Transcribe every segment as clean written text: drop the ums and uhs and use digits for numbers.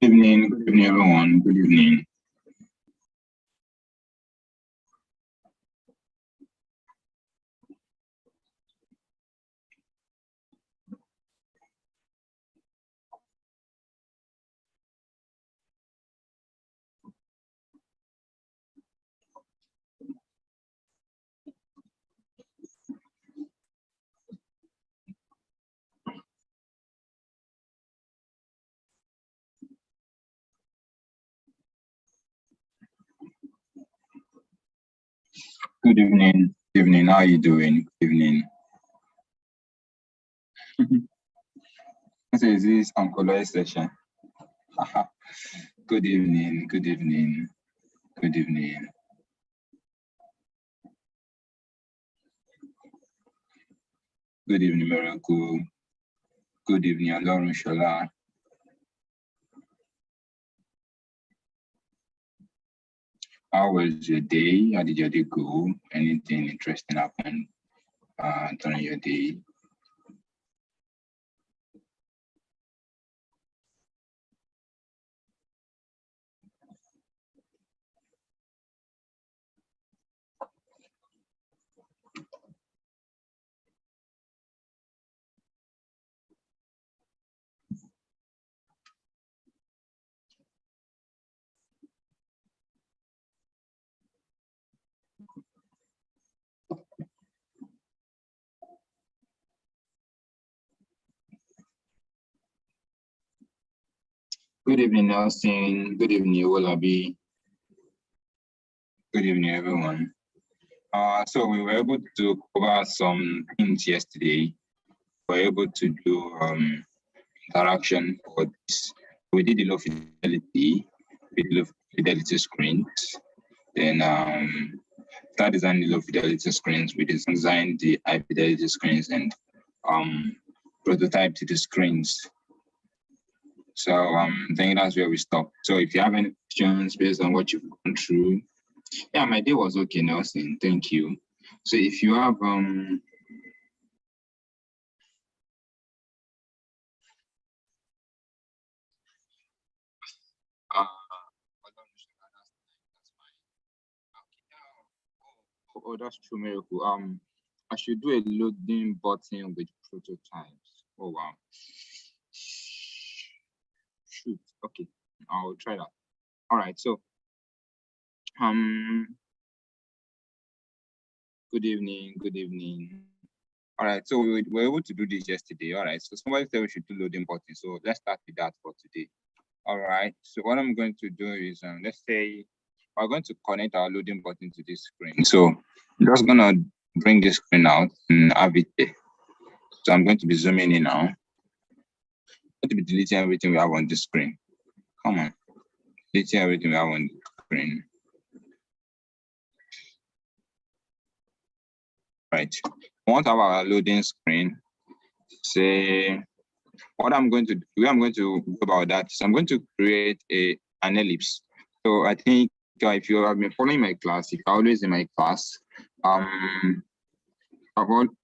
Good evening, everyone. Good evening. Good evening. Good evening. How are you doing? Good evening. This is Uncle Lois session. Good evening. Good evening. Good evening. Good evening, Miracle. Good evening, Alorun Shola. How was your day? How did your day go? Anything interesting happen during your day? Good evening, Nelson. Good evening, Olabi. Good evening, everyone. So we were able to cover some things yesterday. We were able to do interaction for this. We did the low fidelity, with low fidelity screens. Then start designing low fidelity screens. We designed the high fidelity screens and prototyped the screens. So I think that's where we stopped. So if you have any questions based on what you've gone through, yeah, my day was okay, Nelson. Thank you. So if you have uh, oh, that's true, Miracle. I should do a loading button with prototypes. Oh wow. Shoot. Okay, I'll try that. All right. So, good evening. Good evening. All right. So we were able to do this yesterday. All right. So somebody said we should do loading button. So let's start with that for today. All right. So what I'm going to do is, let's say we're going to connect our loading button to this screen. So I'm just gonna bring this screen out and have it there. So I'm going to be zooming in now. I'm going to be deleting everything we have on the screen. Come on, deleting everything we have on the screen. Right. I want to have our loading screen. Say what I'm going to do, where I'm going to go about that is I'm going to create an ellipse. So I think if you have been following my class, if you're always in my class,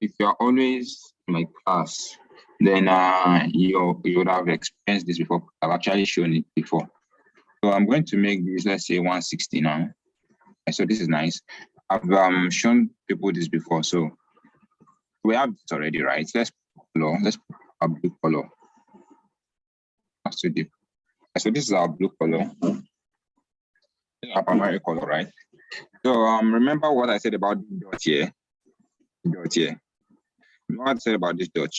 if you're always in my class, then you would have experienced this before. I've actually shown it before. So I'm going to make this, let's say 160 now. So this is nice. I've shown people this before, so we have this already, right? Let's put a blue color. That's too deep. So this is our blue color. This is our primary color, right? So remember what I said about the dot here? Dot here. Remember what I said about this dot?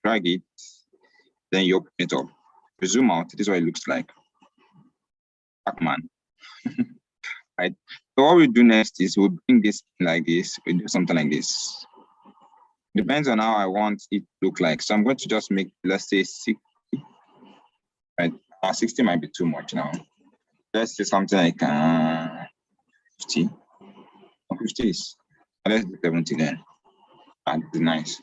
Drag it, then you open it up. You zoom out, this is what it looks like. Pac-Man. Right? So what we do next is we'll bring this like this, we do something like this. Depends on how I want it to look like. So I'm going to just make, let's say 60, right? 60 might be too much now. Let's say something like 50. 50 is, let's do 70 then. That's nice.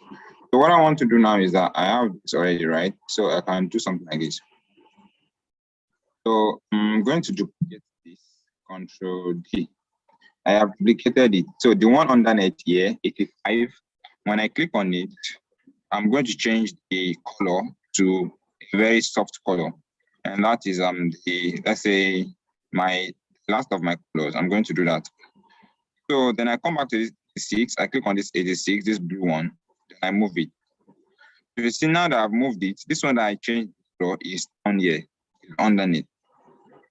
So what I want to do now is that I have this already, right? So I can do something like this. So I'm going to duplicate this, Control D. I have duplicated it. So the one underneath here, 85, when I click on it, I'm going to change the color to a very soft color. And that is let's say my last of my colors. I'm going to do that. So then I come back to this 86, I click on this 86, this blue one, then I move it. If you see now that I've moved it, this one that I changed the color is on here, underneath.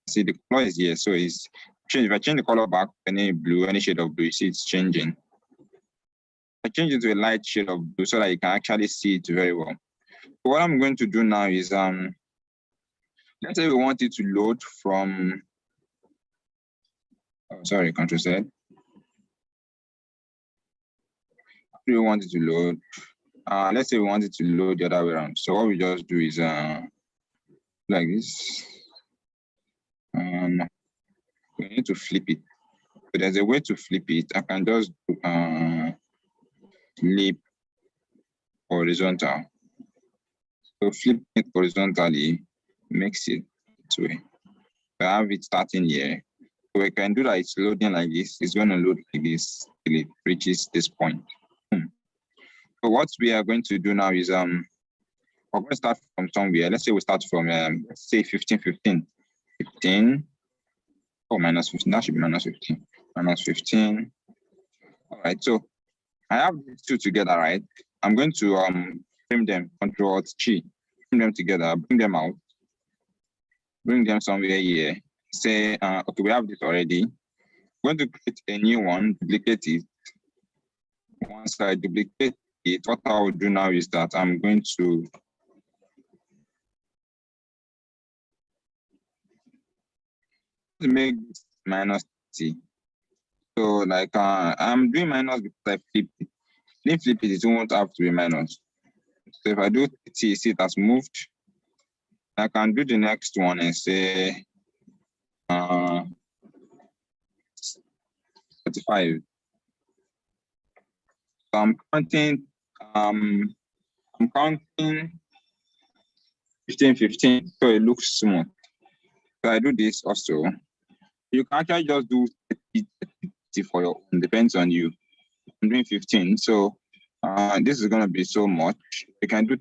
See, the color is here, so it's changed. If I change the color back, any blue, any shade of blue, you see it's changing. I change it to a light shade of blue so that you can actually see it very well. So what I'm going to do now is, let's say we want it to load from, oh, sorry, Control Z. We want it to load. Let's say we want it to load the other way around. So what we just do is like this. We need to flip it. So there's a way to flip it. I can just flip horizontal. So flipping it horizontally makes it this way. So I have it starting here. So we can do that. It's loading like this. It's going to load like this till it reaches this point. So what we are going to do now is we're going to start from somewhere. Let's say we start from let's say 15, 15, 15. Oh, minus 15. That should be minus 15. Minus 15. All right. So I have these two together, right? I'm going to frame them. Control-G. Frame them together. Bring them out. Bring them somewhere here. Say, okay, we have this already. I'm going to create a new one. Duplicate it. Once I duplicate it, what I will do now is that I'm going to make this minus t. So like I'm doing minus because I flip it. If I flip it, it won't have to be minus. So if I do t, see it has moved. I can do the next one and say 35. So I'm counting 15, 15. So it looks smooth. So I do this also. You can actually just do 30 for your own, depends on you. I'm doing 15, so this is gonna be so much. You can do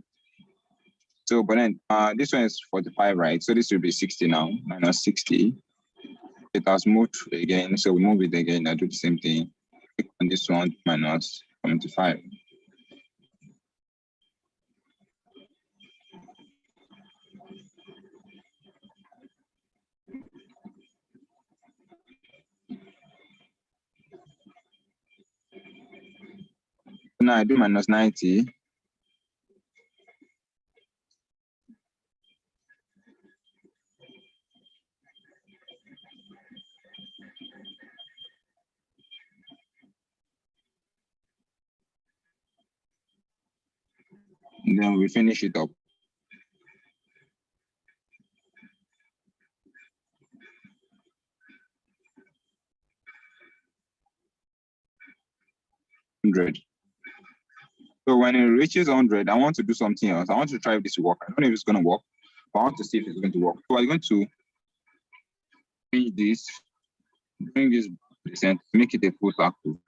so, but then this one is 45, right? So this will be 60 now, minus 60. It has moved again, so we move it again. I do the same thing. Click on this one, minus 75. Now I do minus 90. And then we finish it up. So when it reaches 100, I want to do something else. I want to try if this will work. I don't know if it's going to work, but I want to see if it's going to work. So I'm going to bring this percent, make it a full circle.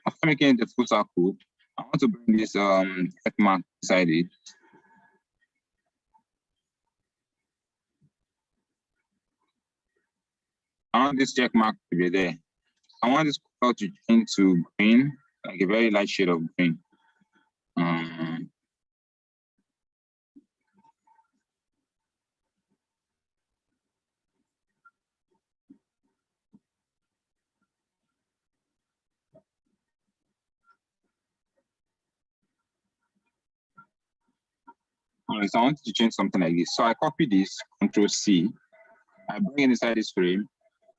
After making it a full circle, I want to bring this check mark inside it. I want this check mark to be there. I want this color to change to green, like a very light shade of green. All right, so I want to change something like this. So I copy this, Control C. I bring it inside this frame.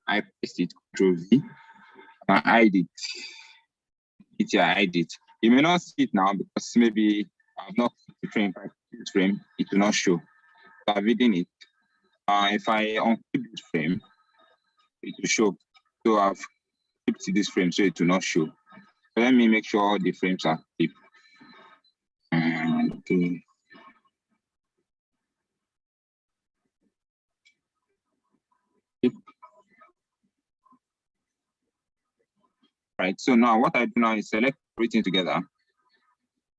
I paste it, Control V. I hide it. I hide it. You may not see it now because maybe I've not clicked the frame. If I click this frame, it will not show. So I've hidden it. If I unclip this frame, it will show. So I've clipped this frame so it will not show. So let me make sure all the frames are clipped. Right, so now what I do now is select everything together.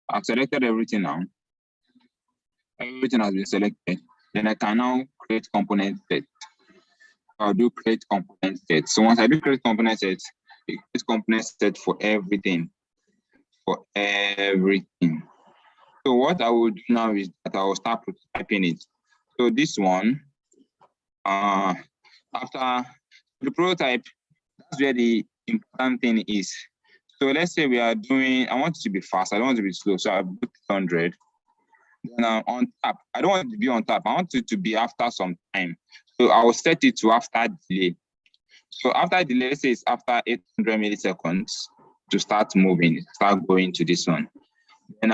I've selected everything now. Everything has been selected. Then I can now create component set. I'll do create component set. So once I do create component set, it creates component set for everything. For everything. So what I will do now is that I will start prototyping it. So this one, after the prototype, that's where the important thing is. So let's say we are doing, I want it to be fast, I don't want it to be slow. So I put 100. Then on tap, I don't want it to be on tap. I want it to be after some time. So I will set it to after delay. So after delay, let's say it's after 800 milliseconds to start moving, start going to this one. And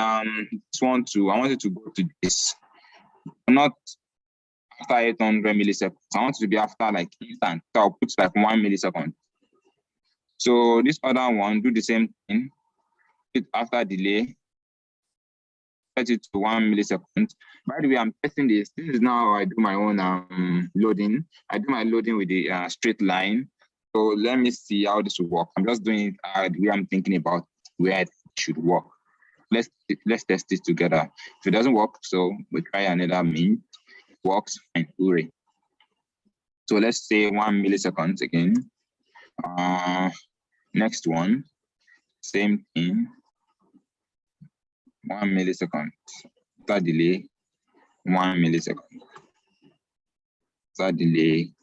this one too, I want it to go to this, not after 800 milliseconds. I want it to be after like instant. So I'll put like 1 millisecond. So this other one, do the same thing. It after delay, set it to 1 millisecond. By the way, I'm testing this. This is now how I do my own loading. I do my loading with the straight line. So let me see how this will work. I'm just doing it the way I'm thinking about where it should work. Let's test this together. If it doesn't work, so we try another mean. It works, fine, hooray. So let's say 1 millisecond again. Next one, same thing. 1 millisecond. After delay, 1 millisecond. After delay,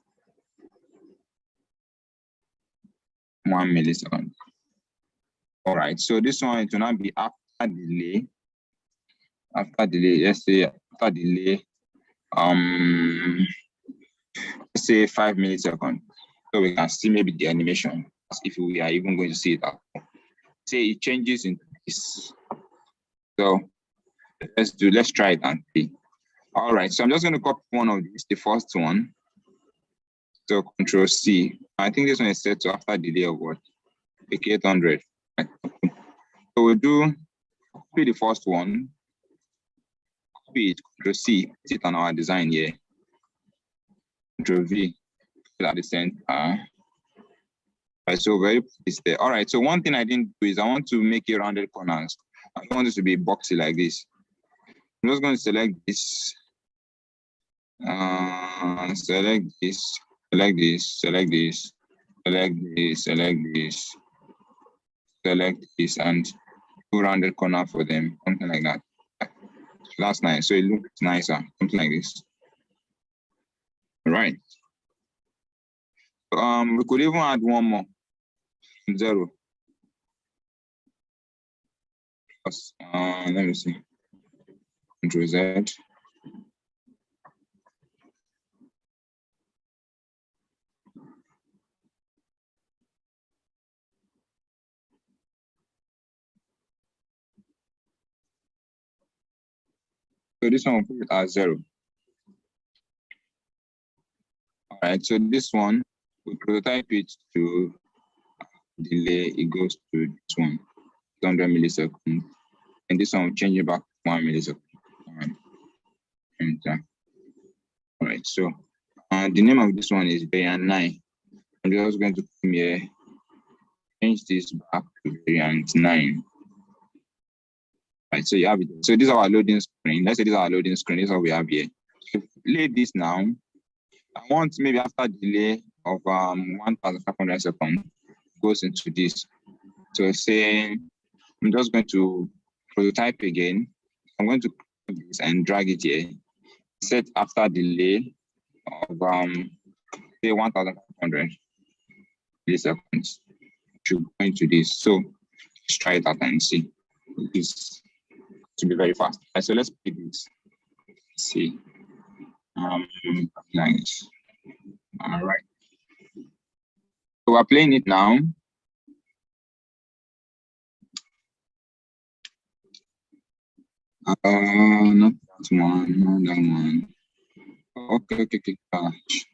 1 millisecond. All right, so this one it will not be after delay. After delay, let's say after delay, let's say 5 milliseconds. So we can see maybe the animation, if we are even going to see it. Say it changes into this. So let's try it and see. All right, so I'm just going to copy one of these, the first one. So Control C. I think this one is set to after delay of what? 800. So we'll do copy the first one, copy it, Control C, put it on our design here. Control V, put it at the center. Right, so very pleased there. All right, so one thing I didn't do is I want to make it rounded corners. I don't want this to be boxy like this. I'm just going to select this, select this, select this, select this, select this, select this, select this, and do rounded corner for them, something like that. That's nice. So it looks nicer, something like this. All right. We could even add one more. 0. Let me see. Control Z. So this one will put it as 0. All right, so this one, we prototype it to delay, it goes to this one, 100 milliseconds. And this one will change it back to 1 millisecond. All right. Enter. All right, so the name of this one is variant 9. I'm just going to come here, change this back to variant 9. Right, so you have it. So this is our loading screen. Let's say this is our loading screen. This is what we have here. So play this now. I want maybe after delay of 1,500 seconds goes into this. So say I'm just going to prototype again. I'm going to click this and drag it here. Set after delay of say 1,500 milliseconds. Should go into this. So let's try it out and see. This to be very fast. Right, so let's pick this. Let's see. Nice. All right. So we're playing it now. Not that one, not that one. Okay. Gosh.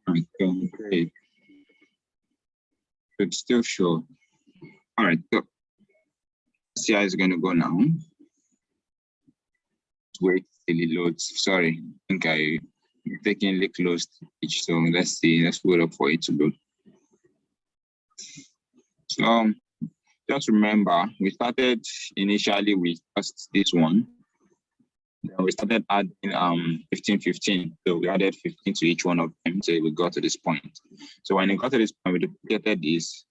Okay. It's still short. All right. So see how it's going to go now. Wait till it loads. Sorry, I think I mistakenly closed each. So let's see. Let's wait up for it to load. So just remember, we started initially with just this one. Then we started adding 15, 15. So we added 15 to each one of them until we got to this point. So when we got to this point, we duplicated this,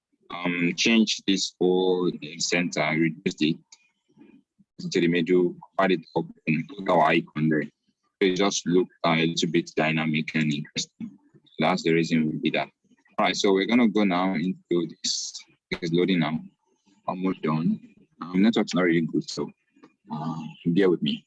changed this whole center, reduced it to the middle, add it up, and put our icon there. So it just looked a little bit dynamic and interesting. So that's the reason we did that. All right, so we're gonna go now into this. It's loading now. Almost done. Network's not really good, so bear with me.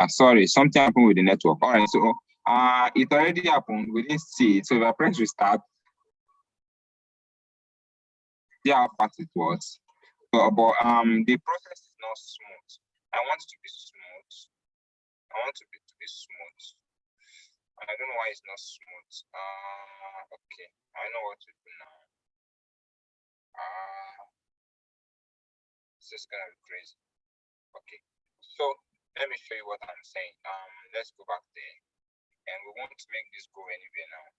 Sorry, something happened with the network. All right, so it already happened. We didn't see it. So if I press restart, see how fast it was. But the process is not smooth. I want it to be smooth. I want it to be smooth. I don't know why it's not smooth. Okay, I know what to do now. It's just gonna be crazy. Okay, so let me show you what I'm saying. Let's go back there, and we won't make this go anywhere now.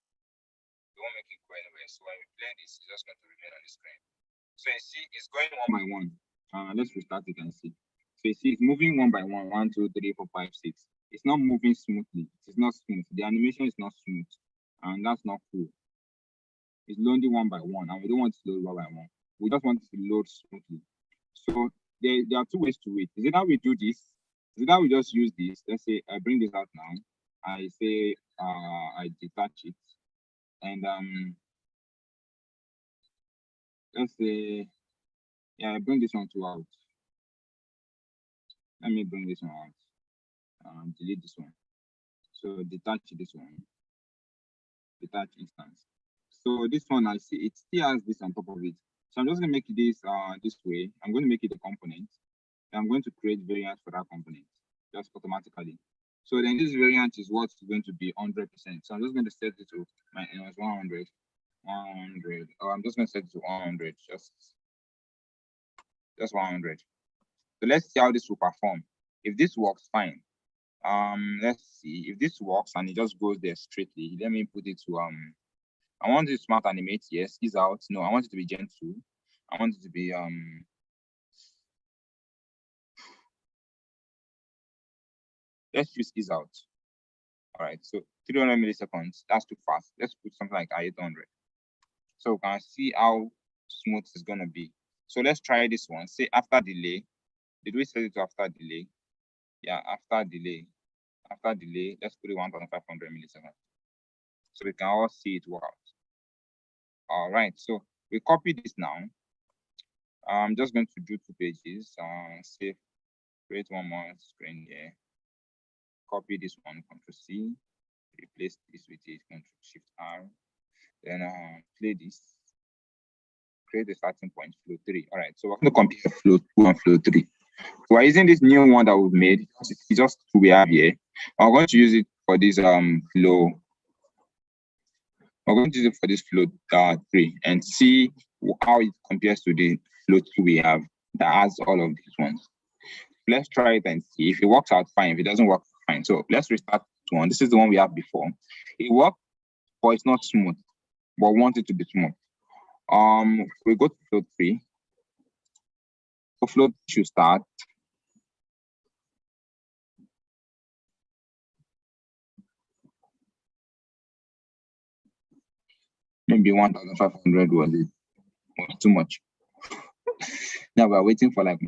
We won't make it go anywhere. So when we play this, it's just going to remain on the screen. So you see, it's going one by one. Let's restart it and see. So you see, it's moving one by one. 1, 2, 3, 4, 5, 6. It's not moving smoothly. It's not smooth. The animation is not smooth, and that's not cool. It's loading one by one, and we don't want it to load one by one. We just want it to load smoothly. So there are two ways to it. Is it that we do this? Is it that we just use this? Let's say I bring this out now. I say I detach it, and let's say, yeah, I bring this one to out. Let me bring this one out. Delete this one. So detach this one. Detach instance. So this one, I see it still has this on top of it. So I'm just gonna make this this way. I'm going to make it a component. I'm going to create variant for that component just automatically. So then this variant is what's going to be 100%. So I'm just going to set it to my 100. 100. Oh, I'm just going to set it to 100. Just 100. So let's see how this will perform. If this works, fine. Let's see if this works and it just goes there straightly. Let me put it to I want it to smart animate. Yes, ease out. No, I want it to be Gen 2. I want it to be let's use ease out. All right, so 300 milliseconds. That's too fast. Let's put something like 800. So we can see how smooth it's gonna be. So let's try this one. Say after delay. Did we set it to after delay? Yeah, after delay. After delay, let's put it 1500 milliseconds. So we can all see it work out. All right, so we copy this now. I'm just going to do 2 pages. Save, create one more screen here. Copy this one, Ctrl C, replace this with it, Ctrl Shift R. Then play this. Create a starting point, flow 3. All right, so we're going to compare flow 2 and flow 3. So we're using this new one that we've made. It's just 2 we have here. I'm going to use it for this flow. We're going to use it for this flow 3 and see how it compares to the flow 2 we have that has all of these ones. Let's try it and see. If it works out, fine. If it doesn't work, fine. So let's restart this one. This is the one we have before. It worked, but it's not smooth. But we want it to be smooth. We go to flow 3. So flow 3 should start. Maybe 1500 was it? Was too much. Now we're waiting for like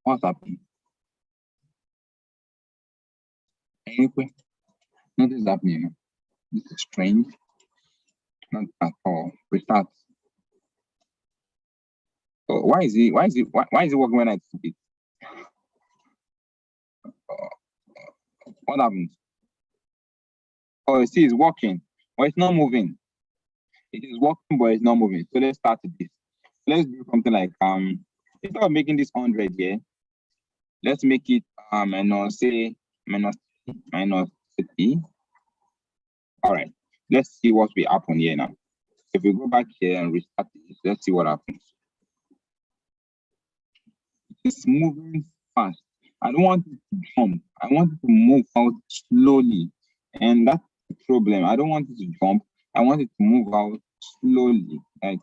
what's happening? Anyway, nothing's happening. This is strange. Not at all. Restart. So why is it working when I do it? What happened? Oh, you see, it's working, but it's not moving. It is working, but it's not moving. So let's start this. let's do something like instead of making this 100 here, let's make it minus 30. All right, let's see what will happen here now. If we go back here and restart this, let's see what happens. It's moving fast. I don't want it to jump. I want it to move out slowly. And that's the problem. I don't want it to jump. I want it to move out slowly. Like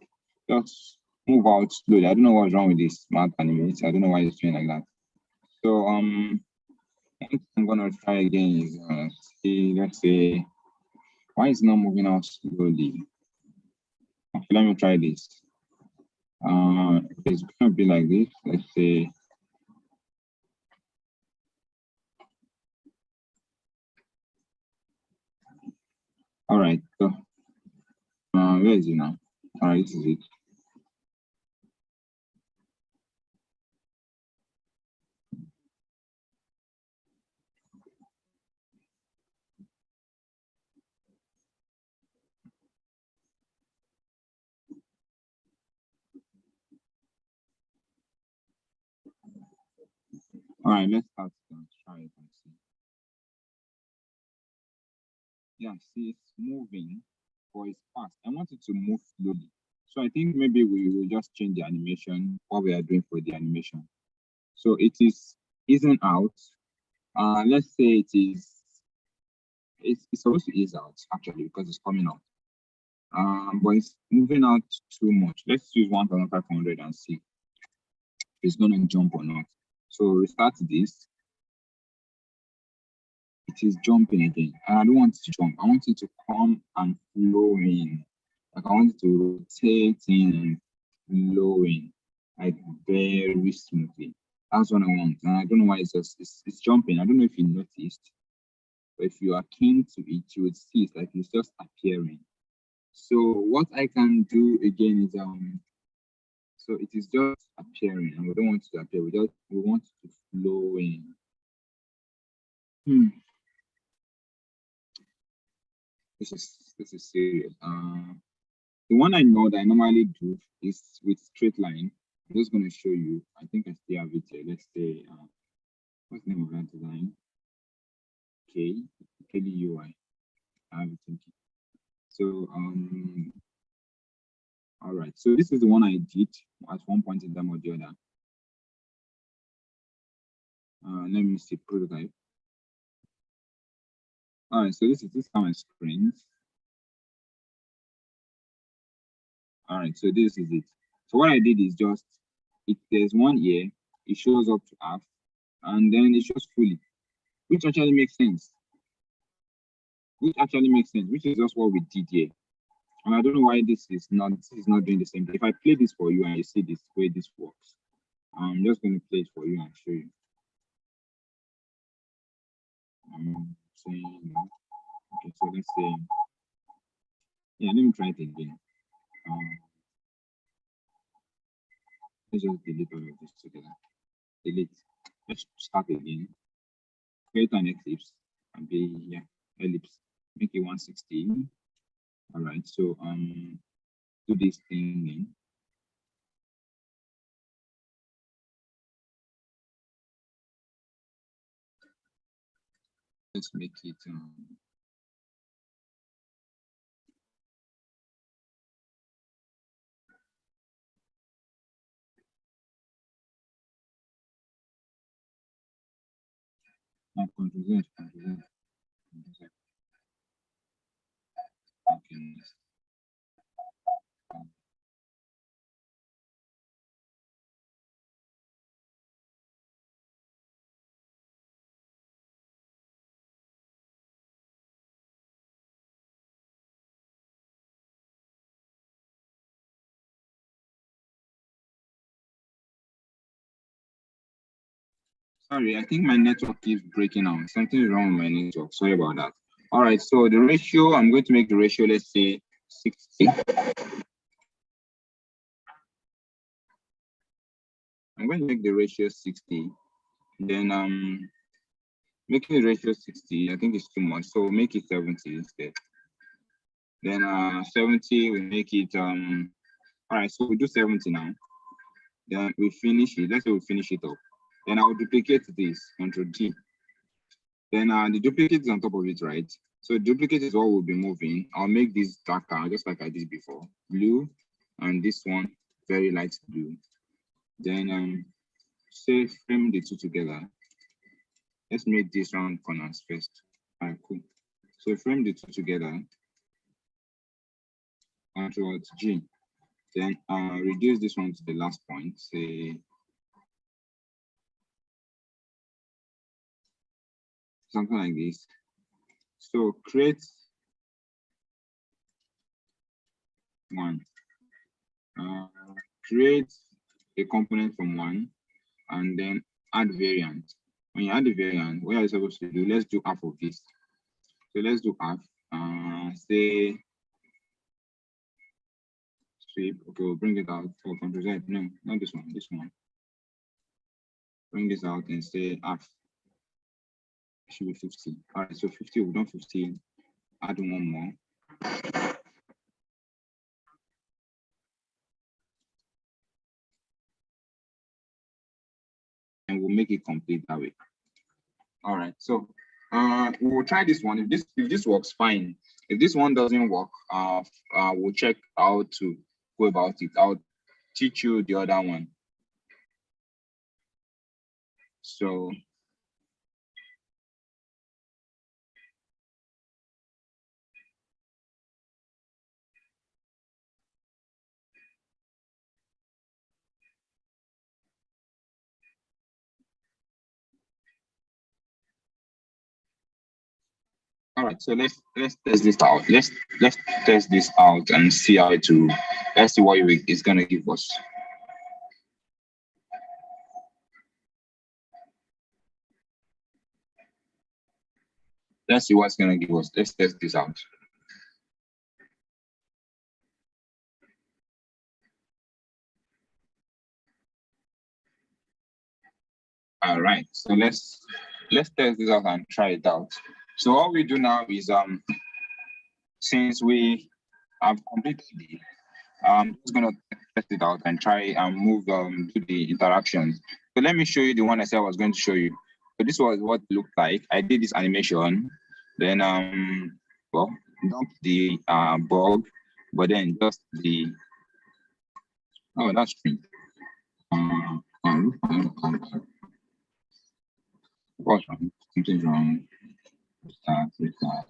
just move out slowly. I don't know what's wrong with this smart animates. I don't know why it's doing like that. So I'm gonna try again is see, let's say, why is it not moving out slowly? Okay, let me try this. It's gonna be like this. Let's say all right, so where is it now? All right, this is it. All right, let's start and try it and see. Yeah, see, it's moving, but it's fast. I want it to move slowly. So I think maybe we will just change the animation, what we are doing for the animation. So it is easing out. Let's say it's supposed to ease out actually because it's coming out. But it's moving out too much. Let's use 1500 and see if it's gonna jump or not. So restart this. It is jumping again, and I don't want it to jump. I want it to come and flow in. Like I want it to rotate in and flow in, like very smoothly. That's what I want. And I don't know why it's jumping. I don't know if you noticed, but if you are keen to it, you would see it's like it's just appearing. So what I can do again is so it is just appearing, and we don't want it to appear. We want it to flow in. This is serious. The one I know that I normally do is with straight line. I'm just going to show you. I think I still have it here. Let's say, what's the name of that design? Kelly UI. I have it thinking. So, all right. So this is the one I did at one point in time or the other. Let me see prototype. All right. So this is how my screens. All right. So this is it. So what I did is just, if there's one here, it shows up to half, and then it shows fully, which actually makes sense. Which is just what we did here. And I don't know why this is not doing the same. If I play this for you and you see this way this works, I'm just going to play it for you and show you. I'm saying, okay, so let's say, yeah, let me try it again. Let's just delete all of this together. Delete. Let's start again. Create an ellipse and be, yeah, ellipse. Make it 160. All right, so do this thing in. Let's make it Control Z. Okay. Sorry, I think my network keeps breaking out. Something is wrong with my network. Sorry about that. All right, so the ratio, I'm going to make the ratio, let's say 60. I'm going to make the ratio 60. Then making the ratio 60, I think it's too much. So make it 70 instead. Then 70, we make it All right, so we do 70 now. Then we finish it. Let's say we finish it up. Then I'll duplicate this, Control G. Then the duplicate is on top of it, right? So duplicate is what we'll be moving. I'll make this darker, just like I did before. Blue, and this one, very light blue. Then say frame the two together. Let's make this round corners first. All right, cool. So frame the two together. Control G. Then reduce this one to the last point. Say something like this. So create one. Create a component from one, and then add variant. When you add the variant, what are you supposed to do? Let's do half of this. So let's do half. Say sweep. Okay, we'll bring it out for Control Z. No, not this one. This one. Bring this out and say half. It should be 50. All right, so 50. We've done 50. Add one more. And we'll make it complete that way. All right, so we'll try this one. If this works, fine. If this one doesn't work, we'll check how to go about it. I'll teach you the other one. So all right, so let's test this out. Let's test this out and see how to. Let's see what it's gonna give us. Let's see what's gonna give us. Let's test this out. All right, so let's test this out and try it out. So what we do now is since we have completed it, I'm just gonna test it out and try and move to the interactions. So let me show you the one I said I was going to show you. So this was what it looked like. I did this animation, then well, dump the bug, but then just the that's strange. What's wrong? Something's wrong. Restart.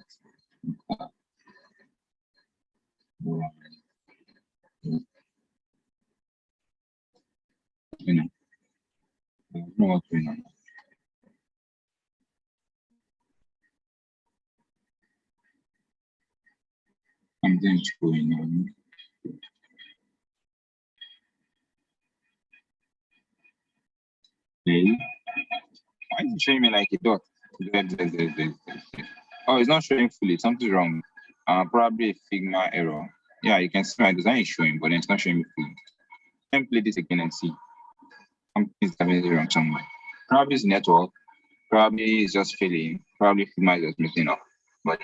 You know, I don't know what's going on. Something's going on. Okay. Why is it showing me like a dot? Oh, it's not showing fully. Something's wrong. Probably a Figma error. Yeah, you can see my design is showing, but it's not showing me fully. Let me play this again and see. Something's definitely wrong somewhere. Probably it's network. Probably it's just failing. Probably Figma is just messing up. But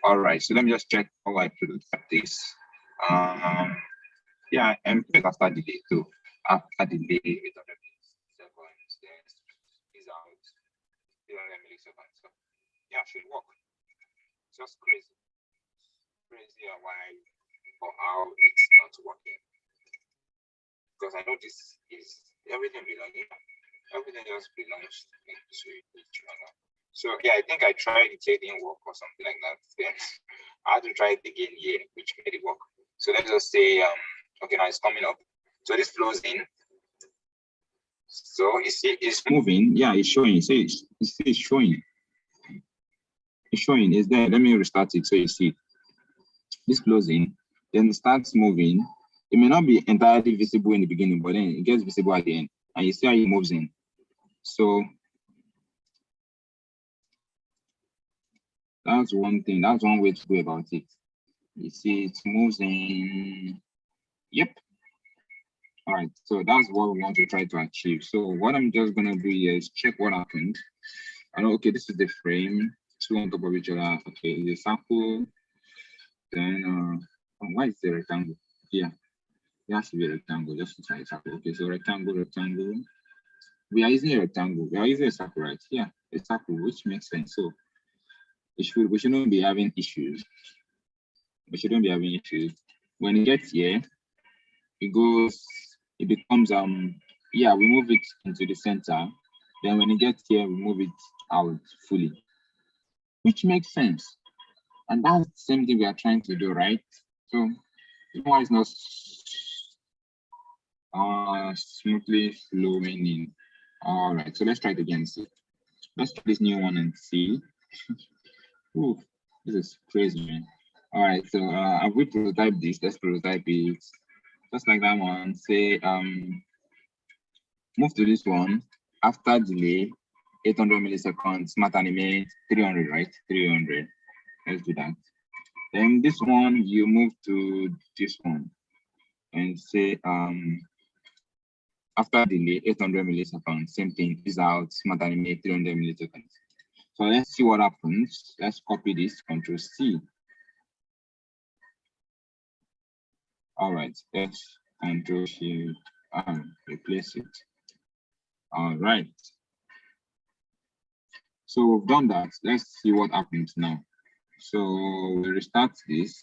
all right, so let me just check how I put this. Yeah, and after delay too. After delay, 800 milliseconds, then is out 300 milliseconds. So yeah, should work. It's just crazy. Crazy why or how it's not working. Because I know this is everything belonging. Everything just belongs to each other. So yeah, I think I tried it, it didn't work or something like that. Then I had to try it again here, which made it work. So let's just say okay, now it's coming up. So this flows in. So you see it's moving. Yeah, it's showing. You see it's showing. It's showing. It's there. Let me restart it so you see. This flows in, then it starts moving. It may not be entirely visible in the beginning, but then it gets visible at the end. And you see how it moves in. So that's one thing. That's one way to go about it. You see, it moves in. Yep. All right. So that's what we want to try to achieve. So what I'm just gonna do here is check what happened. I know. Okay, this is the frame. Two on top of each other. Okay, the sample. Then why is the rectangle? Yeah. It has to be a rectangle, just to try a circle. Okay, so rectangle, rectangle. We are using a rectangle. We are using a circle, right? Yeah, a circle, which makes sense. So we shouldn't be having issues. We shouldn't be having issues. When it gets here, it becomes yeah, we move it into the center. Then when it gets here, we move it out fully, which makes sense. And that's the same thing we are trying to do, right? So why it's not smoothly flowing in. All right, so let's try it again. See, let's try this new one and see. Ooh, this is crazy, man. All right, so have we prototype this? Let's prototype it just like that one. Say move to this one after delay 800 milliseconds, smart animate 300, right? 300. Let's do that. Then this one you move to this one and say after delay 800 milliseconds, same thing, is out, smart animate 300 milliseconds. So let's see what happens. Let's copy this, Control C. All right, let's Control C, replace it. All right. So we've done that. Let's see what happens now. So we restart this.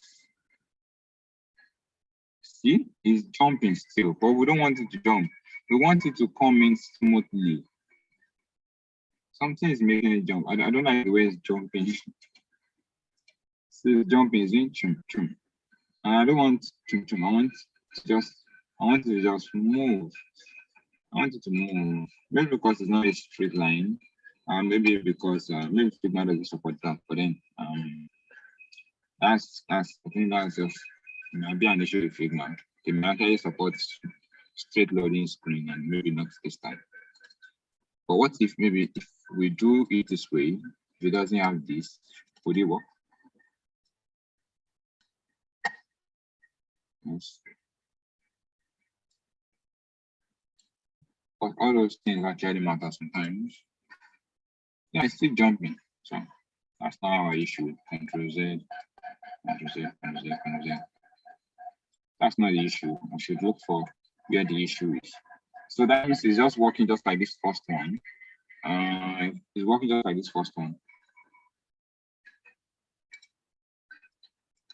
See, it's jumping still, but we don't want it to jump. We want it to come in smoothly. Something is making it jump. I don't like the way it's jumping. So jumping is in chum chum. And I don't want chum chum. I want it to just move. I want it to move. Maybe because it's not a straight line. Maybe because maybe Figma doesn't support that. But then that's I think that's just maybe an issue with Figma. It may actually support straight loading screen and maybe not this type. But what if maybe if we do it this way, if it doesn't have this, would it work? Yes. But all those things actually matter sometimes. Yeah, it's still jumping. So that's not our issue. Control Z, Control Z, Control Z, Control Z. That's not the issue. We should look for where the issue is. So that means it's just working just like this first one. It's working just like this first one.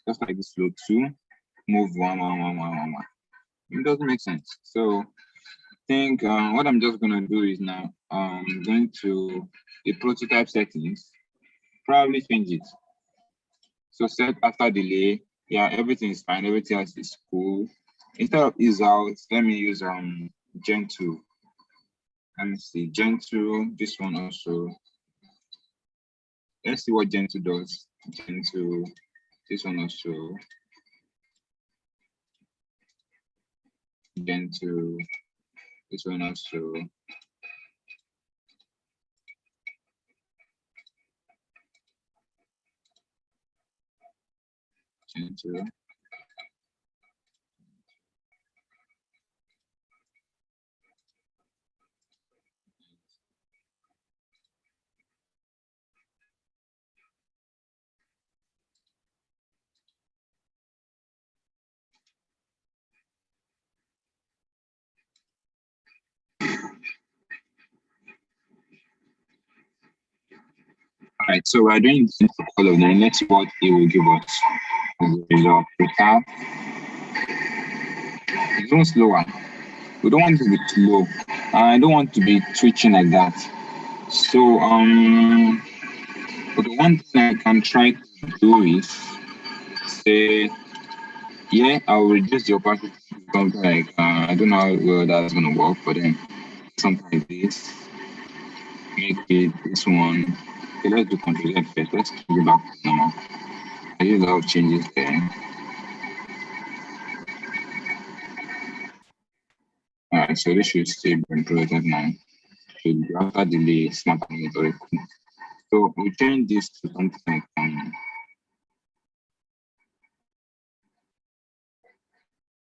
Just like this flow 2, move 1, 1, 1, 1, 1, 1. It doesn't make sense. So I think what I'm just gonna do is now going to the prototype settings, probably change it. So set after delay, yeah, everything is fine, everything else is cool. Instead of is out, let me use Gentoo. Let me see, Gentoo, this one also. Let's see what Gentoo does. Gentoo, this one also. Gentoo, this one also. Gentoo. All right, so we're doing this for all of them. Let's see what it will give us as a result. Recap. It's going slower. We don't want to be too low. I don't want to be twitching like that. So but the one thing I can try to do is say, yeah, I'll reduce the opacity to something like I don't know how well that's gonna work, but then something like this. Make it this one. Okay, let's do Control F first. Let's keep it back to normal. I use a lot of changes there. All right, so this should stay improved now. Should be after delay, smart monitoring. So we change this to something like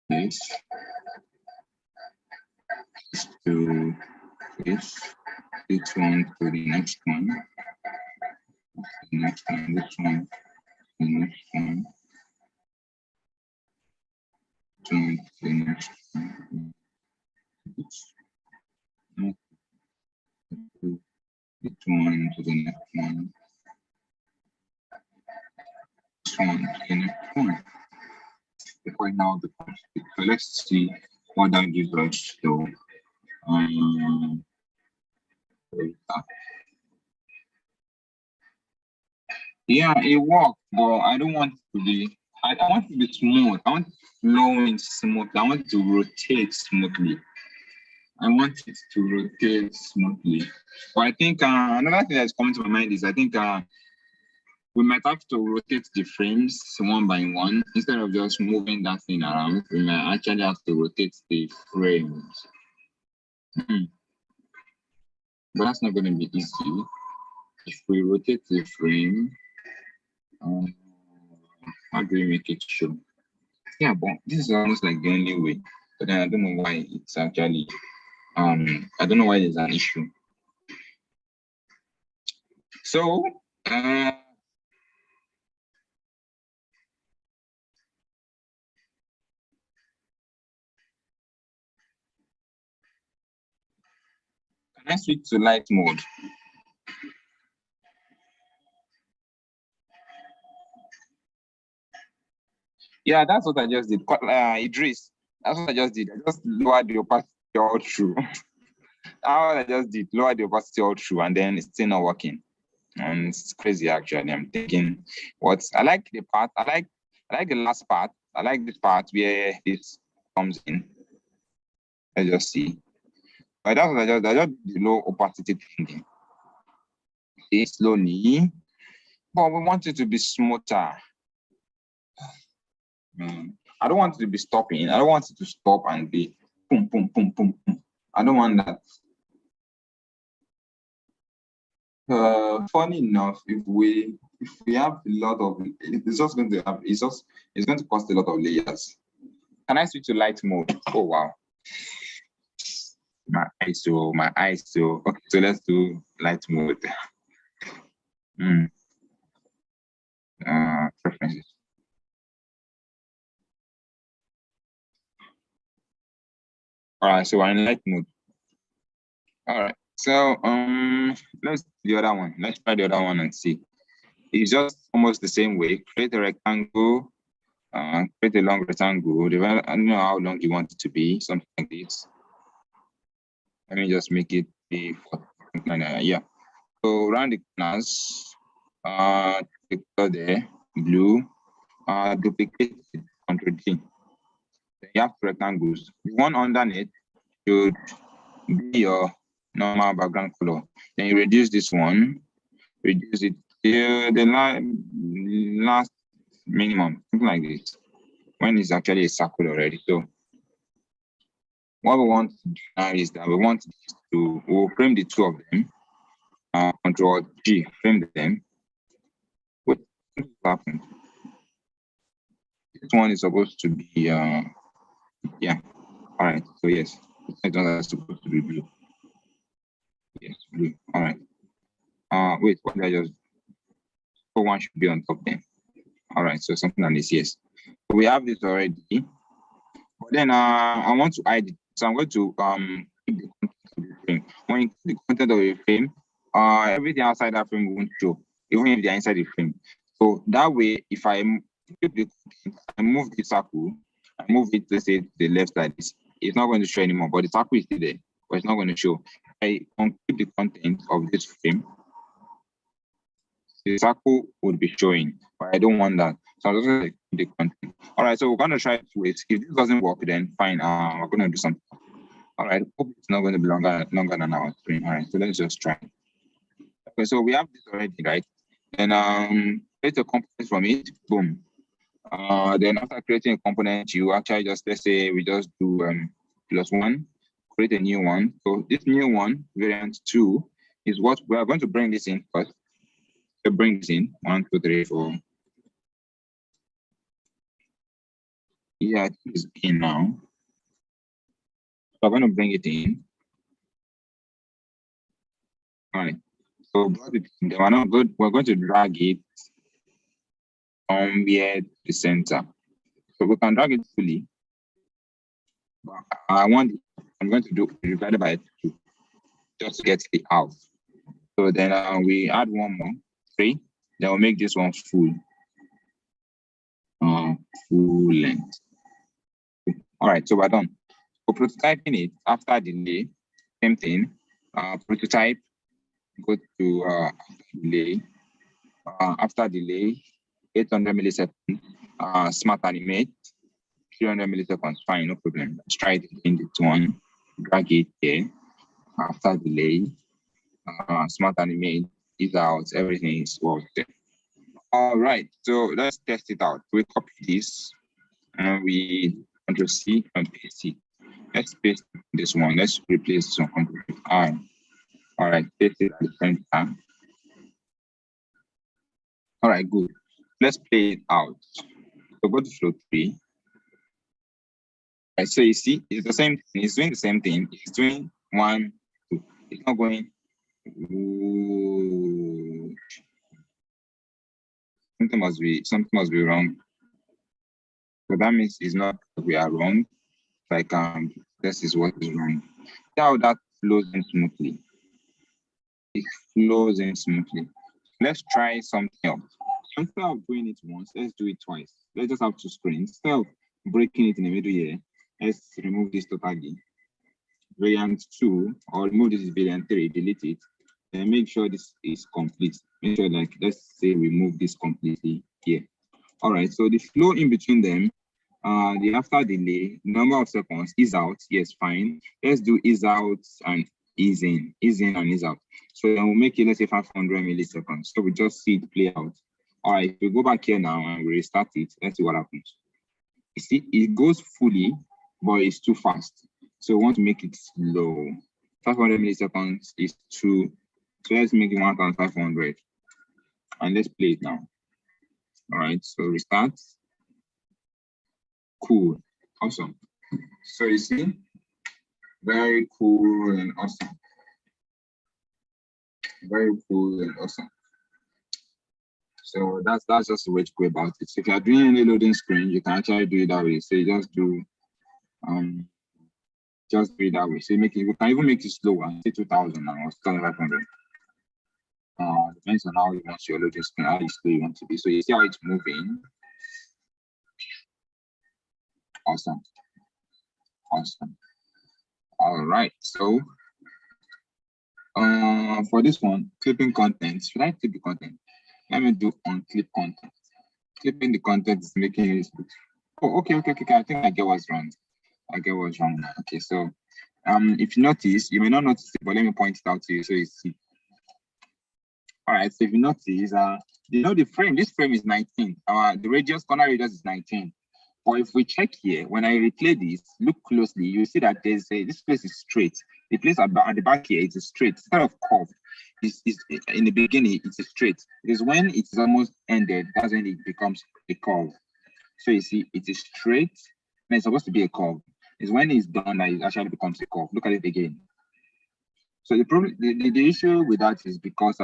this to this one to the next one, the next one, this one, the next one. one to the next one. This one to the next one. This one to the next one. Before now the complete. So let's see what that gives us. So yeah, it worked, but I don't want it to be. I want it to be smooth. I want it flowing smoothly. I want it to rotate smoothly. I want it to rotate smoothly. But I think another thing that's coming to my mind is I think we might have to rotate the frames one by one instead of just moving that thing around. We might actually have to rotate the frames. But that's not going to be easy. If we rotate the frame, how do we make it show? Yeah, but this is almost like the only way. But then I don't know why it's actually I don't know why there's an issue. So can I switch to light mode? Yeah, that's what I just did. Idris, that's what I just did. I just lowered the opacity all through. That's what I just did. Lower the opacity all through, and then it's still not working. And it's crazy actually. I'm thinking, what I like the part. I like the last part. I like this part where this comes in. Let's just see. But that's what I just the low opacity thinking. Okay, slowly. But we want it to be smoother. I don't want it to be stopping. I don't want it to stop and be boom, boom, boom, boom, boom. I don't want that. Funny enough, if we have a lot of, it's just going to have, it's going to cost a lot of layers. Can I switch to light mode? Oh wow, my eyes so. Okay, so let's do light mode. Preferences. All right, so we're in light mode. All right, so let's do the other one. Let's try the other one and see. It's just almost the same way. Create a rectangle, create a long rectangle. I don't know how long you want it to be, something like this. Let me just make it be yeah. So round the corners, the color there, blue, duplicate it, Ctrl D. Then you have two rectangles. The one underneath should be your normal background color. Then you reduce this one, reduce it to the last minimum, something like this. When it's actually a circle already. So what we want to do now is that we'll frame the two of them. Control G, frame them. What happened? This one is supposed to be yeah. All right. So yes, it's not supposed to be blue. Yes, blue. All right. Wait, what did I just? Oh, one should be on top then. All right. So something like this. Yes. So we have this already. But then I want to hide it. So I'm going to keep the content of the frame. When you keep the content of the frame, everything outside that frame won't show, even if they're inside the frame. So that way, if I keep the content, I move the circle, I move it, let's say, to the left like this, it's not going to show anymore, but the circle is still there, but it's not going to show. I keep the content of this frame, the circle would be showing, but I don't want that. So I'm just going to keep the content. All right, so we're going to try to wait. If this doesn't work, then fine. We're going to do something. All right, hope it's not going to be longer than our screen. All right, so let's just try. Okay, so we have this already, right? And create a component from it. Boom. Then after creating a component, you actually just, let's say we just do +1, create a new one. So this new one, variant 2, is what we are going to bring this in first. So bring this in 1, 2, 3, 4. Yeah, it is in now. So I'm going to bring it in. All right. So we're not good. We're going to drag it somewhere to the center. So we can drag it fully. But I'm going to do divided by 2 just to get the half. So then we add one more, 3. Then we'll make this one full length. All right, so we're done. For prototyping it after delay, same thing. Prototype, go to delay. After delay, 800 milliseconds. Smart animate, 300 milliseconds. Fine, no problem. Let's try it in this one. Drag it here. After delay, smart animate is out. Everything is worked. All right, so let's test it out. We copy this and we Ctrl+C and paste it. Let's paste this one. Let's replace this one completely. All right, paste it at the center. All right, good. Let's play it out. So go to flow 3. Right, so you see, it's the same thing. It's doing the same thing. It's doing 1, 2. It's not going. Ooh. Something must be wrong. So that means it's not we are wrong. Like this is what is wrong. See how that flows in smoothly. It flows in smoothly. Let's try something else. Instead of doing it once, let's do it twice. Let's just have 2 screens. Instead of breaking it in the middle here, let's remove this totally. Variant 2, or remove this variant 3, delete it, and make sure this is complete. Make sure, like, let's say we move this completely here. All right, so the flow in between them, the after delay, number of seconds is out. Yes, fine. Let's do is out and is in and is out. So then we'll make it, let's say 500 milliseconds. So we just see it play out. All right, we go back here now and we restart it. Let's see what happens. You see, it goes fully, but it's too fast. So we want to make it slow. 500 milliseconds is too. So let's make it 1500. And let's play it now. All right, so restart. Cool, awesome. So you see, very cool and awesome. Very cool and awesome. So that's just the way to go about it. So if you are doing any loading screen, you can actually do it that way. So you just do it that way. So you can even make it slower, say 2000 now or 2500. Depends on how you want your loading screen, how slow you want to be. So you see how it's moving. Awesome. All right, so for this one, clipping content. Should I clip the content? Let me do unclip content. Clipping the content is making it. Oh, okay. I think I get what's wrong. Now. Okay, so if you notice, you may not notice it, but let me point it out to you so you see. All right, so if you notice, the frame, this frame is 19. The radius, corner radius is 19. But if we check here, when I replay this, look closely, you see that this place is straight. The place at the back here, it is straight. Instead of curved, in the beginning, it is straight. Because when it is almost ended, that's when it becomes a curve. So you see, it is straight, and it's supposed to be a curve. It's when it's done that it actually becomes a curve. Look at it again. So the problem, the issue with that is because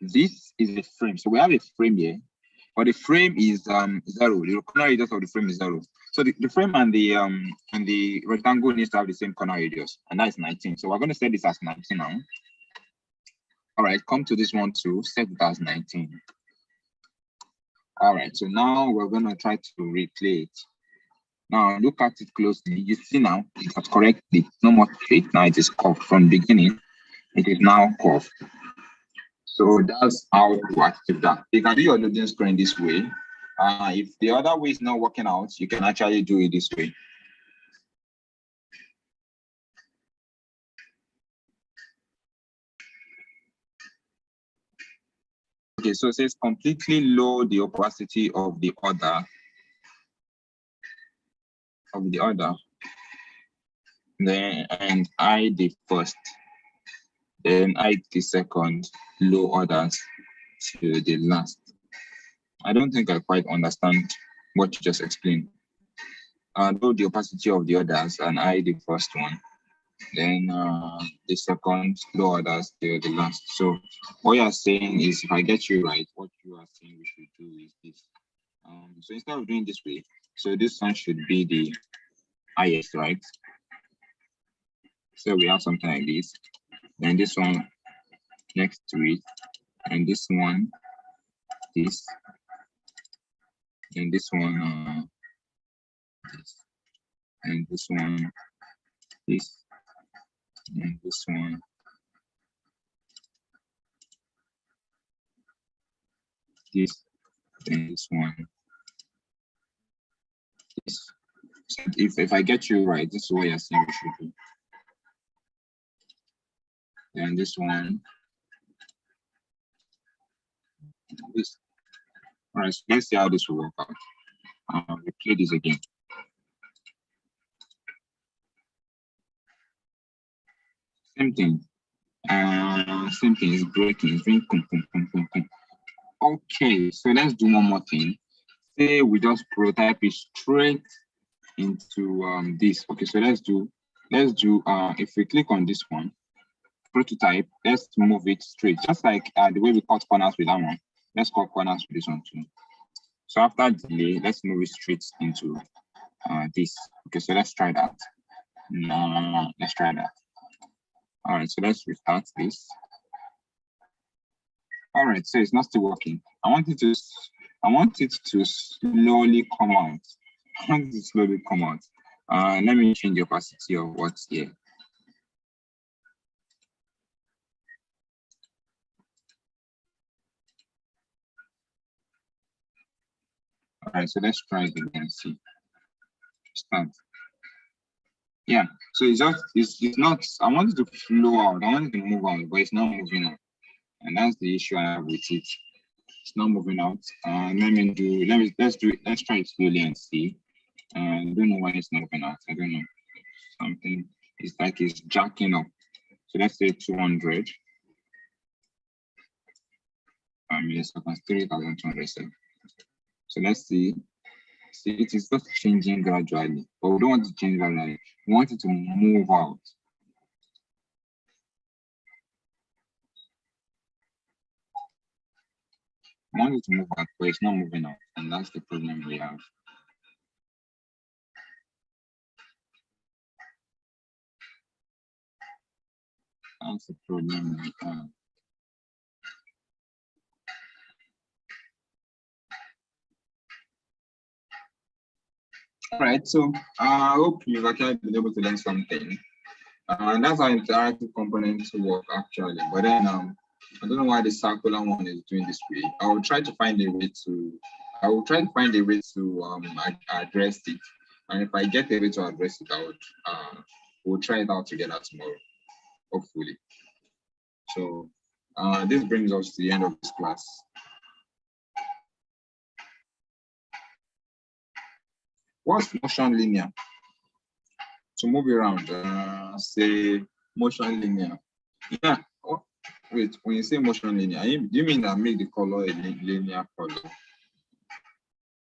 this is a frame. So we have a frame here, but the frame is 0. The corner radius of the frame is 0. So the frame and the rectangle needs to have the same corner radius, and that's 19. So we're going to set this as 19 now. All right, come to this one too, set it as 19. All right, so now we're going to try to replay it. Now look at it closely. You see now it has corrected. It's no more straight. Now it is curved from the beginning. It is now curved. So that's how to achieve that. You can do your loading screen this way. If the other way is not working out, you can actually do it this way. Okay, so it says completely load the opacity of the order. Then and I the first. Then I the second, low orders to the last. I don't think I quite understand what you just explained. Low the opacity of the others and I the first one. Then the second, low orders to the last. So what you are saying is, if I get you right, what you are saying we should do is this. So instead of doing this way, so this one should be the highest, right? So we have something like this. Then this one next to it, and this one, this, and this one, this, and this one, this, and this one, this, and this one, this. So if I get you right, this is what you're saying we should do. Then this one, this. All right, so let's see how this will work out. We play this again. Same thing. Same thing is breaking. Okay, so let's do one more thing. Say we just prototype it straight into this. Okay, so let's do if we click on this one, prototype, let's move it straight, just like the way we cut corners with that one. Let's cut corners with this one too. So after delay, let's move it straight into this. Okay, so let's try that. Let's try that. All right, so let's restart this. All right, so it's not still working. I want it to slowly come out. Let me change the opacity of what's here. All right, so let's try it again and see. Start. Yeah, so it's not, I want it to flow out, I want it to move out, but it's not moving out. And that's the issue I have with it. It's not moving out. Let's try it slowly and see. I don't know why it's not moving out. I don't know. Something, it's like it's jacking up. So let's say 200. Milliseconds, 3,207. So let's see. See, it is just changing gradually, but we don't want to change gradually. We want it to move out. We want it to move out, but it's not moving out, and that's the problem we have. That's the problem we have. All right, so I hope you've actually been able to learn something. And that's how interactive components work actually. But then I don't know why the circular one is doing this way. I will try to find a way to address it. And if I get a way to address it, we'll try it out together tomorrow, hopefully. So this brings us to the end of this class. What's motion linear? To move around, say motion linear. Yeah. Oh, wait, when you say motion linear, do you mean that make the color a linear color?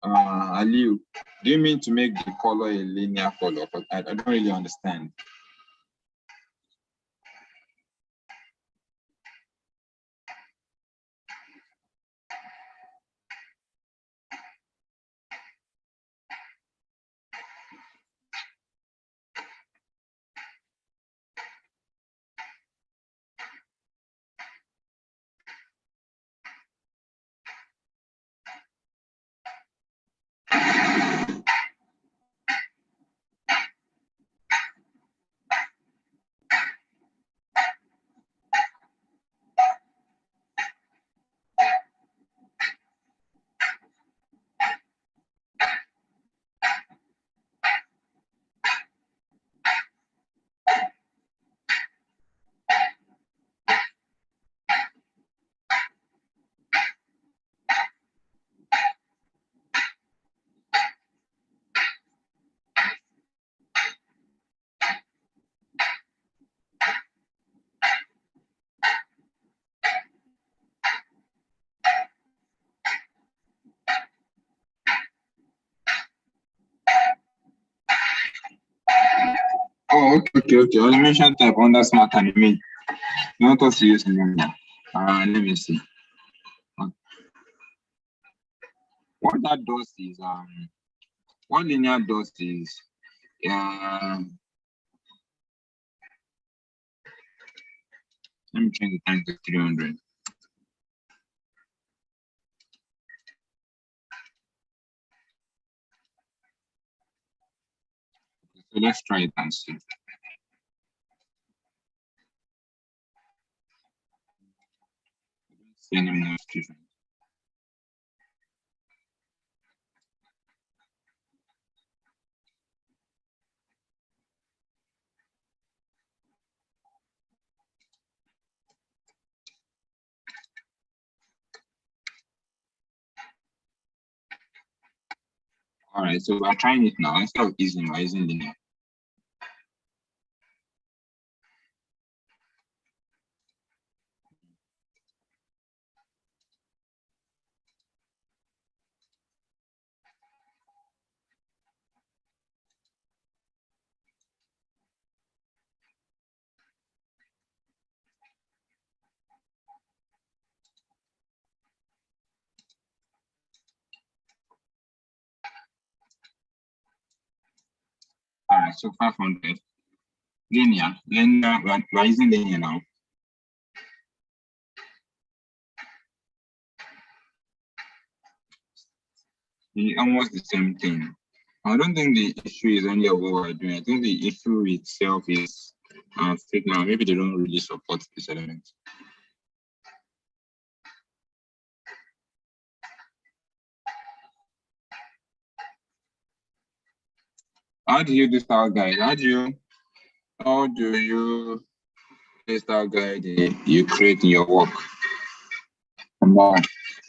Aliu, do you mean to make the color a linear color? But I don't really understand. Oh, okay. Animation type under smart anime. Not us use linear. Let me see. What that does is what linear does is Let me change the time to 300. So let's try it and see. See any more students. All right, so we're trying it now. Instead of using, we're using linear. All right, so 500. Linear, we're using linear now. Almost the same thing. I don't think the issue is only of what we're doing. I think the issue itself is Figma. Maybe they don't really support this element. How do you do style guide? How do you do style guide you create in your work?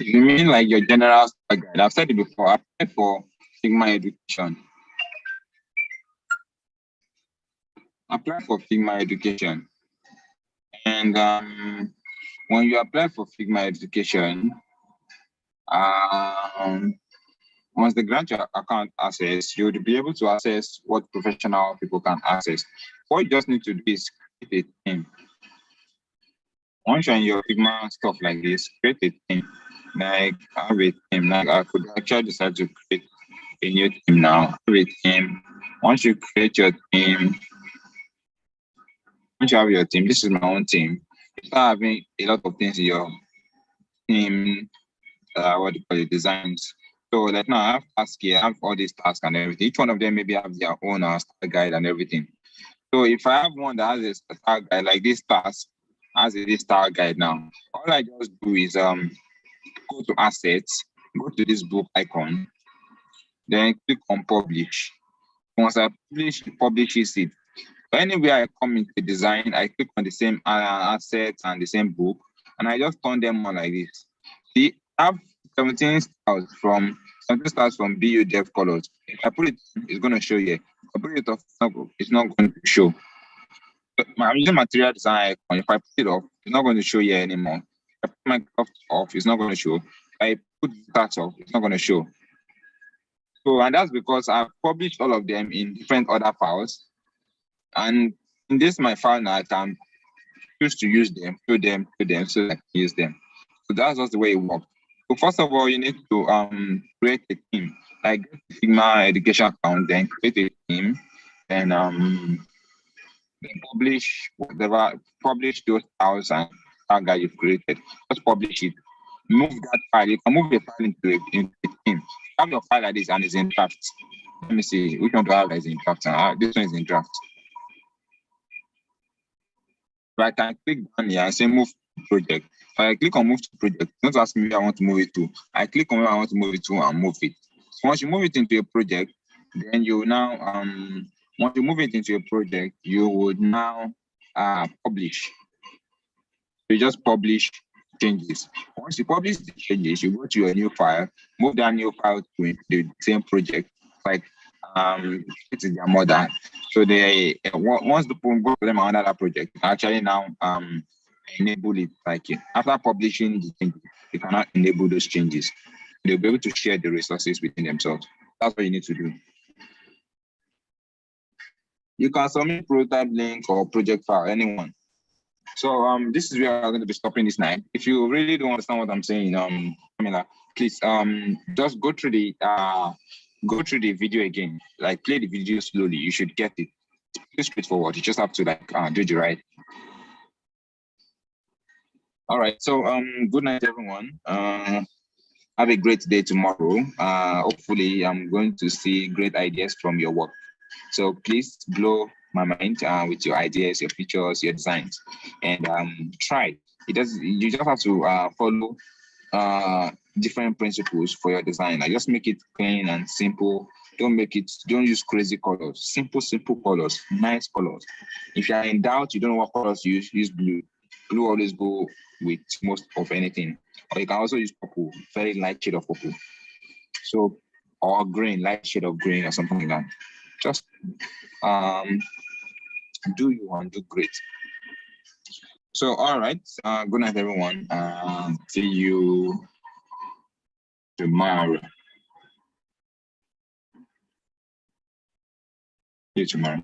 You mean like your general style guide? I've said it before. I applied for Figma Education. And when you apply for Figma Education, once they grant your account access, you will be able to access what professional people can access. What you just need to do is create a team. Once you're in your Figma stuff like this, create a team. Like have a team. Like I could actually decide to create a new team now. Have a team. Once you create your team, once you have your team, this is my own team. You start having a lot of things in your team, what do you call it, designs. So like now I have tasks here, I have all these tasks and everything. Each one of them maybe have their own style guide and everything. So if I have one that has a style guide like this task has a style guide now, all I just do is go to assets, go to this book icon, then click on publish. Once I publishes it. Anywhere I come into design, I click on the same assets and the same book, and I just turn them on like this. See, I have 17 styles from BU Dev Colors. If I put it, it's going to show here. If I put it off, it's not going to show. I'm using material design icon. If I put it off, it's not going to show here anymore. If I put my craft off, it's not going to show. If I put that off, it's not going to show. So, and that's because I've published all of them in different other files. And in this my file now, I can choose to use them, show them, so I can use them. So that's just the way it works. So first of all, you need to create a team, like Figma Education account, then create a team, and then publish those files and tag that you've created. Just publish it. Move that file. You can move the file into a team. Have your file like this and it's in draft. Let me see which one do I have is in draft. This one is in draft. So I can click down here and say move to project. So I click on move to project. Don't ask me where I want to move it to. I click on where I want to move it to and move it. So once you move it into a project, then you now once you move it into a project, you would now publish. You just publish changes. Once you publish the changes, you go to your new file, move that new file to the same project, like it is their mother. So they once the both of them are under that project, actually now enable it. Like after publishing the changes, you cannot enable those changes. They'll be able to share the resources within themselves. That's what you need to do. You can submit prototype link or project file, anyone. So this is where I'm going to be stopping this night. If you really don't understand what I'm saying, Camila, please just go through the go through the video again, like play the video slowly. You should get it. It's straightforward. You just have to like do the right. All right. So good night, everyone. Have a great day tomorrow. Hopefully, I'm going to see great ideas from your work. So please blow my mind with your ideas, your features, your designs, and try. It does. You just have to follow different principles for your design. Like just make it clean and simple. Don't use crazy colors. Simple colors, nice colors. If you are in doubt, you don't know what colors to use blue. Blue always go with most of anything. Or you can also use purple, very light shade of purple. So, or green, light shade of green or something like that. Just do you and do great. So, all right. Good night, everyone. See you tomorrow. See you tomorrow.